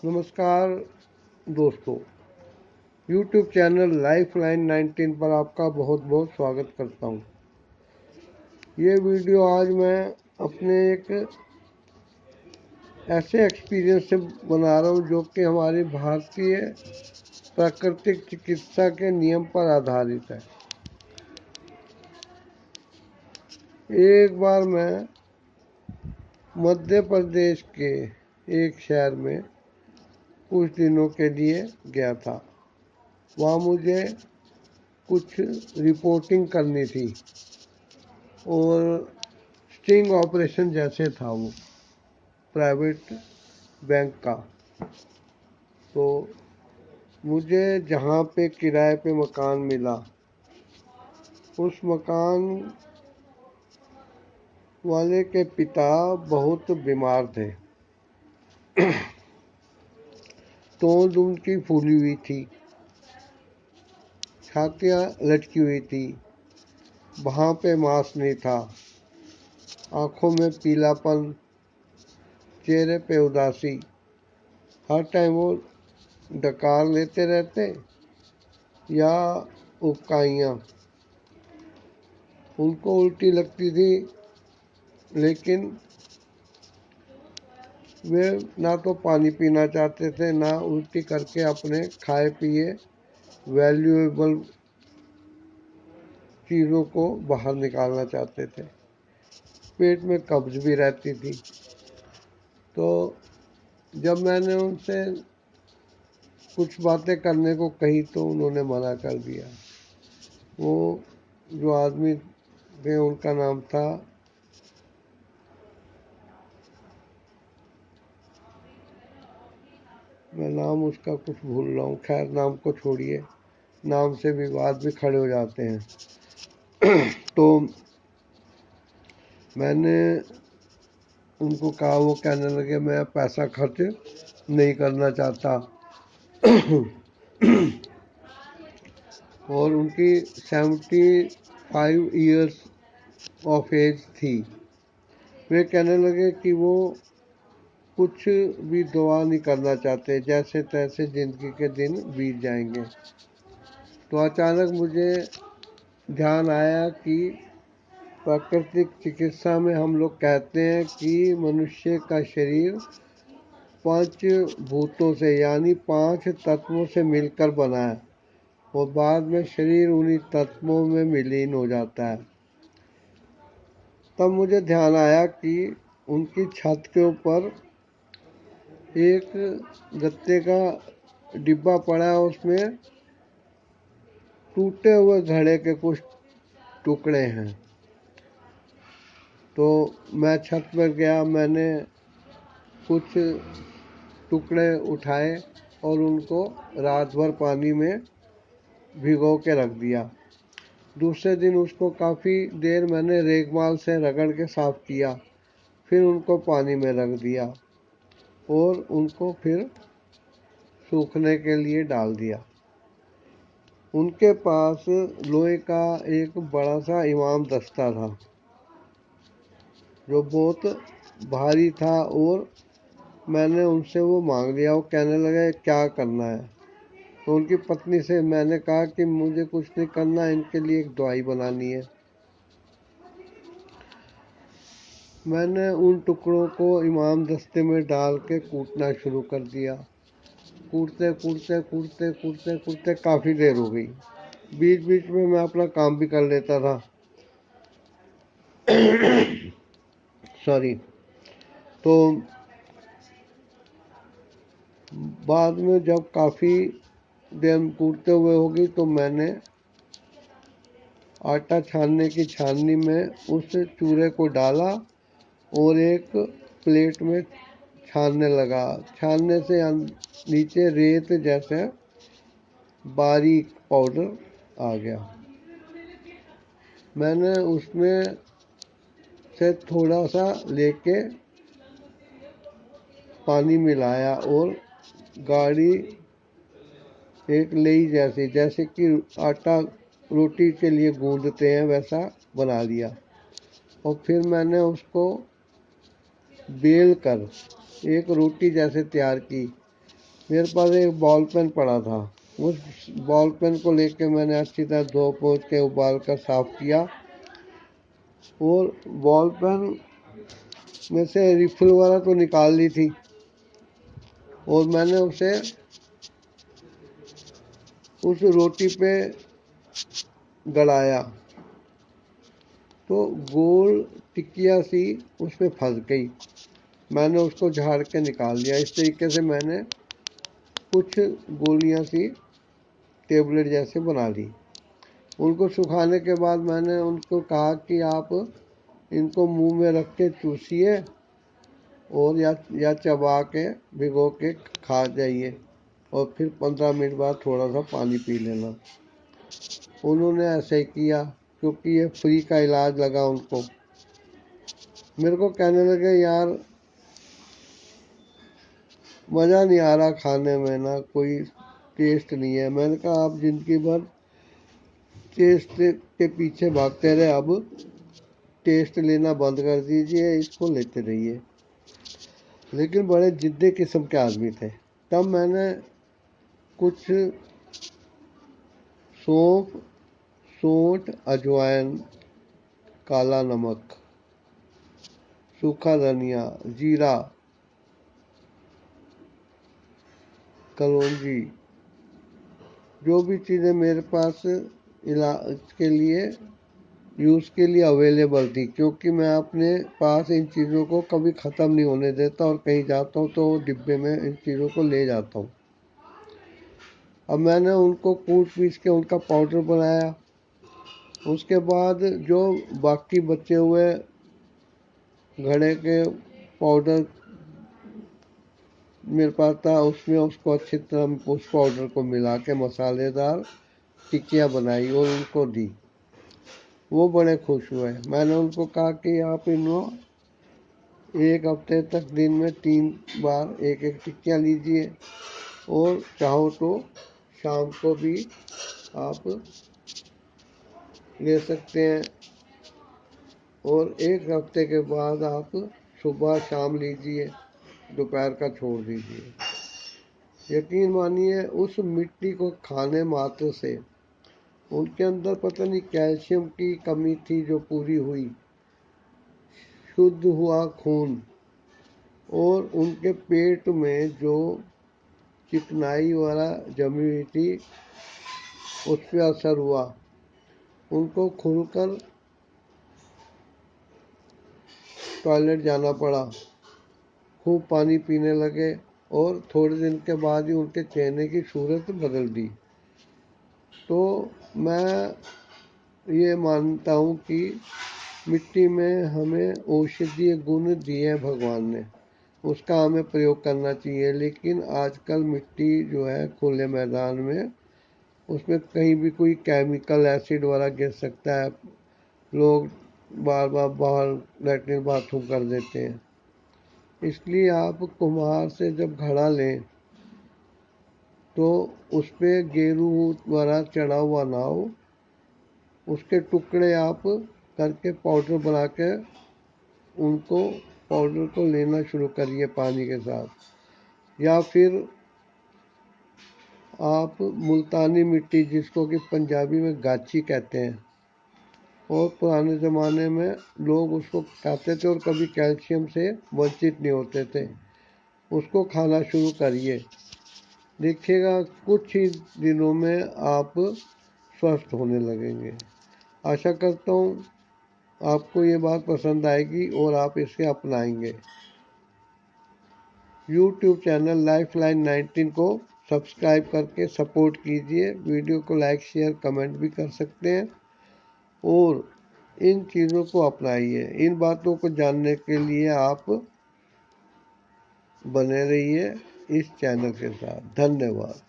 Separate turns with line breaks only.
नमस्कार दोस्तों। YouTube channel lifeline 19 पर आपका बहुत बहुत स्वागत करता हूँ। ये वीडियो आज मैं अपने एक ऐसे एक्सपीरियंस से बना रहा हूँ जो कि हमारी भारतीय प्राकृतिक चिकित्सा के नियम पर आधारित है। एक बार मैं मध्य प्रदेश के एक शहर में कुछ दिनों के लिए गया था। वहाँ मुझे कुछ रिपोर्टिंग करनी थी और स्टिंग ऑपरेशन जैसे था वो प्राइवेट बैंक का। तो मुझे जहाँ पे किराए पे मकान मिला, उस मकान वाले के पिता बहुत बीमार थे। तोंद उनकी फूली हुई थी, छातियाँ लटकी हुई थी, वहाँ पे मांस नहीं था, आँखों में पीलापन, चेहरे पे उदासी। हर टाइम वो डकार लेते रहते या उबकाइयाँ। उनको उल्टी लगती थी, लेकिन वे ना तो पानी पीना चाहते थे, ना उल्टी करके अपने खाए पिए वैल्यूएबल चीज़ों को बाहर निकालना चाहते थे। पेट में कब्ज भी रहती थी। तो जब मैंने उनसे कुछ बातें करने को कही तो उन्होंने मना कर दिया। वो जो आदमी थे उनका नाम था, मैं नाम उसका कुछ भूल रहा हूँ, खैर नाम को छोड़िए, नाम से विवाद भी खड़े हो जाते हैं। तो मैंने उनको कहा, वो कहने लगे मैं पैसा खर्च नहीं करना चाहता। और उनकी 75 ईयर्स ऑफ एज थी। वे कहने लगे कि वो कुछ भी दुआ नहीं करना चाहते, जैसे तैसे जिंदगी के दिन बीत जाएंगे। तो अचानक मुझे ध्यान आया कि प्राकृतिक चिकित्सा में हम लोग कहते हैं कि मनुष्य का शरीर 5 भूतों से यानी 5 तत्वों से मिलकर बना है और बाद में शरीर उन्हीं तत्वों में विलीन हो जाता है। तब मुझे ध्यान आया कि उनकी छत के ऊपर एक गत्ते का डिब्बा पड़ा है, उसमें टूटे हुए घड़े के कुछ टुकड़े हैं। तो मैं छत पर गया, मैंने कुछ टुकड़े उठाए और उनको रात भर पानी में भिगो के रख दिया। दूसरे दिन उसको काफ़ी देर मैंने रेगमाल से रगड़ के साफ़ किया, फिर उनको पानी में रख दिया और उनको फिर सूखने के लिए डाल दिया। उनके पास लोहे का एक बड़ा सा इमाम दस्ता था जो बहुत भारी था और मैंने उनसे वो मांग लिया। वो कहने लगे क्या करना है। तो उनकी पत्नी से मैंने कहा कि मुझे कुछ नहीं करना, इनके लिए एक दवाई बनानी है। मैंने उन टुकड़ों को इमाम दस्ते में डाल के कूटना शुरू कर दिया। कूटते कूटते कूटते कूटते कूटते काफ़ी देर हो गई। बीच बीच में मैं अपना काम भी कर लेता था। सॉरी। तो बाद में जब काफ़ी देर कूटते हुए होगी तो मैंने आटा छानने की छाननी में उस चूरे को डाला और एक प्लेट में छानने लगा। छानने से नीचे रेत जैसे बारीक पाउडर आ गया। मैंने उसमें से थोड़ा सा लेके पानी मिलाया और गाढ़ी एक लेई जैसे कि आटा रोटी के लिए गूंदते हैं वैसा बना लिया। और फिर मैंने उसको बेल कर एक रोटी जैसे तैयार की। मेरे पास एक बॉल पेन पड़ा था। उस बॉल पेन को लेके मैंने अच्छी तरह धो पोंछ के उबाल कर साफ किया और बॉल पेन में से रिफिल वाला तो निकाल ली थी और मैंने उसे उस रोटी पे गड़ाया तो गोल टिक्किया सी उसमें फंस गई। मैंने उसको झाड़ के निकाल लिया। इस तरीके से मैंने कुछ गोलियां सी टेबलेट जैसे बना ली। उनको सुखाने के बाद मैंने उनको कहा कि आप इनको मुंह में रख के चूसिए और या चबा के भिगो के खा जाइए और फिर 15 मिनट बाद थोड़ा सा पानी पी लेना। उन्होंने ऐसे ही किया क्योंकि ये फ्री का इलाज लगा उनको। मेरे को कहने लगे यार मज़ा नहीं आ रहा खाने में, ना कोई टेस्ट नहीं है। मैंने कहा आप जिंदगी भर टेस्ट के पीछे भागते रहे, अब टेस्ट लेना बंद कर दीजिए, इसको लेते रहिए। लेकिन बड़े जिद्दी किस्म के आदमी थे। तब मैंने कुछ सौंफ, सूंठ, अजवाइन, काला नमक, सूखा धनिया, जीरा, कलौंजी, जो भी चीज़ें मेरे पास इलाज के लिए यूज़ के लिए अवेलेबल थी, क्योंकि मैं अपने पास इन चीज़ों को कभी ख़त्म नहीं होने देता और कहीं जाता हूँ तो डिब्बे में इन चीज़ों को ले जाता हूँ। अब मैंने उनको कूट पीस के उनका पाउडर बनाया। उसके बाद जो बाकी बचे हुए घड़े के पाउडर मेरे पास था उसमें उसको अच्छी तरह उस पाउडर को मिला के मसालेदार टिक्कियाँ बनाई और उनको दी। वो बड़े खुश हुए। मैंने उनको कहा कि आप इनको 1 हफ्ते तक दिन में 3 बार एक एक टिक्कियाँ लीजिए और चाहो तो शाम को भी आप ले सकते हैं और 1 हफ्ते के बाद आप सुबह शाम लीजिए, दोपहर का छोड़ दीजिए। यकीन मानिए उस मिट्टी को खाने मात्र से उनके अंदर पता नहीं कैल्शियम की कमी थी जो पूरी हुई, शुद्ध हुआ खून और उनके पेट में जो चिकनाई वाला जमी हुई थी उस पर असर हुआ। उनको खुलकर टॉयलेट जाना पड़ा, खूब पानी पीने लगे और थोड़े दिन के बाद ही उनके चेहरे की सूरत बदल दी। तो मैं ये मानता हूँ कि मिट्टी में हमें औषधीय गुण दिए हैं भगवान ने, उसका हमें प्रयोग करना चाहिए। लेकिन आजकल मिट्टी जो है खुले मैदान में उसमें कहीं भी कोई केमिकल एसिड वाला गिर सकता है। लोग बार बार बाहर लैट्रिन बाथरूम कर देते हैं। इसलिए आप कुम्हार से जब घड़ा लें तो उस पर गेरू वाला चढ़ा हुआ ना हो, उसके टुकड़े आप करके पाउडर बना के उनको पाउडर को लेना शुरू करिए पानी के साथ। या फिर आप मुल्तानी मिट्टी, जिसको कि पंजाबी में गाची कहते हैं और पुराने ज़माने में लोग उसको खाते थे और कभी कैल्शियम से वंचित नहीं होते थे, उसको खाना शुरू करिए। देखिएगा कुछ ही दिनों में आप स्वस्थ होने लगेंगे। आशा करता हूँ आपको ये बात पसंद आएगी और आप इसे अपनाएंगे। YouTube चैनल लाइफलाइन 19 को सब्सक्राइब करके सपोर्ट कीजिए। वीडियो को लाइक शेयर कमेंट भी कर सकते हैं और इन चीज़ों को अपनाइए। इन बातों को जानने के लिए आप बने रहिए इस चैनल के साथ। धन्यवाद।